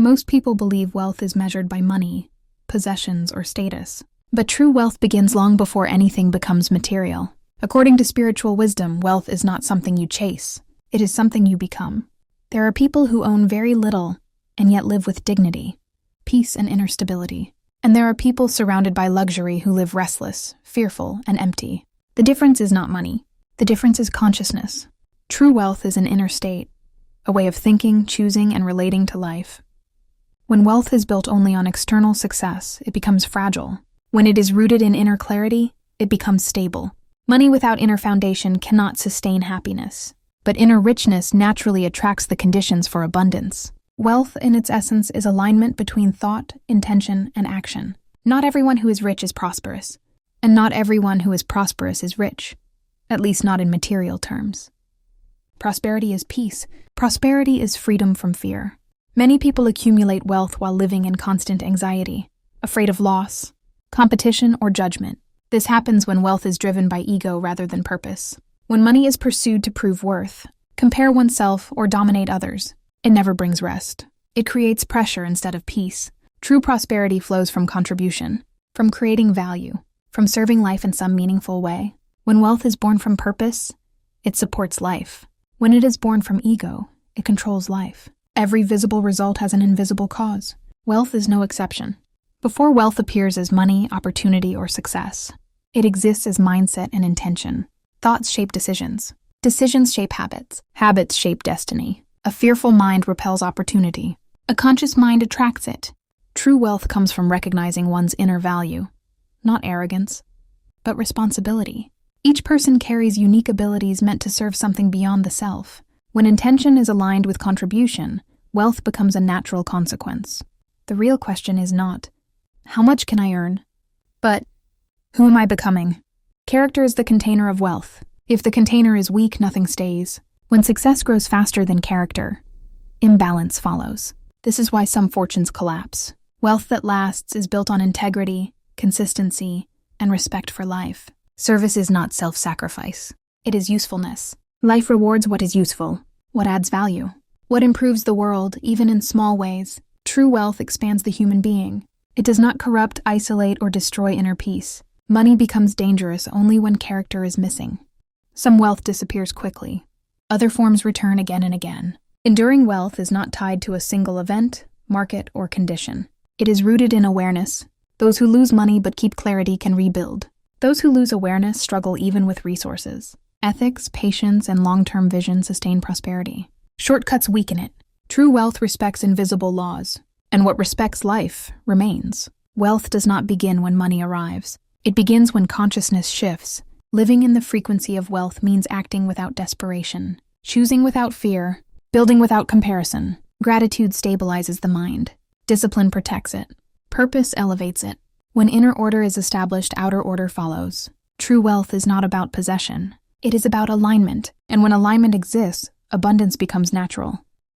Most people believe wealth is measured by money, possessions, or status. But true wealth begins long before anything becomes material. According to spiritual wisdom, wealth is not something you chase. It is something you become. There are people who own very little and yet live with dignity, peace, and inner stability. And there are people surrounded by luxury who live restless, fearful, and empty. The difference is not money. The difference is consciousness. True wealth is an inner state, a way of thinking, choosing, and relating to life. When wealth is built only on external success, it becomes fragile. When it is rooted in inner clarity, it becomes stable. Money without inner foundation cannot sustain happiness, but inner richness naturally attracts the conditions for abundance. Wealth, in its essence, is alignment between thought, intention, and action. Not everyone who is rich is prosperous, and not everyone who is prosperous is rich, at least not in material terms. Prosperity is peace. Prosperity is freedom from fear. Many people accumulate wealth while living in constant anxiety, afraid of loss, competition, or judgment. This happens when wealth is driven by ego rather than purpose. When money is pursued to prove worth, compare oneself, or dominate others, it never brings rest. It creates pressure instead of peace. True prosperity flows from contribution, from creating value, from serving life in some meaningful way. When wealth is born from purpose, it supports life. When it is born from ego, it controls life. Every visible result has an invisible cause. Wealth is no exception. Before wealth appears as money, opportunity, or success, it exists as mindset and intention. Thoughts shape decisions. Decisions shape habits. Habits shape destiny. A fearful mind repels opportunity. A conscious mind attracts it. True wealth comes from recognizing one's inner value. Not arrogance, but responsibility. Each person carries unique abilities meant to serve something beyond the self. When intention is aligned with contribution, wealth becomes a natural consequence. The real question is not, how much can I earn? But, who am I becoming? Character is the container of wealth. If the container is weak, nothing stays. When success grows faster than character, imbalance follows. This is why some fortunes collapse. Wealth that lasts is built on integrity, consistency, and respect for life. Service is not self-sacrifice. It is usefulness. Life rewards what is useful, what adds value, what improves the world, even in small ways. True wealth expands the human being. It does not corrupt, isolate, or destroy inner peace. Money becomes dangerous only when character is missing. Some wealth disappears quickly. Other forms return again and again. Enduring wealth is not tied to a single event, market, or condition. It is rooted in awareness. Those who lose money but keep clarity can rebuild. Those who lose awareness struggle even with resources. Ethics, patience, and long-term vision sustain prosperity. Shortcuts weaken it. True wealth respects invisible laws, and what respects life remains. Wealth does not begin when money arrives. It begins when consciousness shifts. Living in the frequency of wealth means acting without desperation, choosing without fear, building without comparison. Gratitude stabilizes the mind. Discipline protects it. Purpose elevates it. When inner order is established, outer order follows. True wealth is not about possession. It is about alignment, and when alignment exists, abundance becomes natural.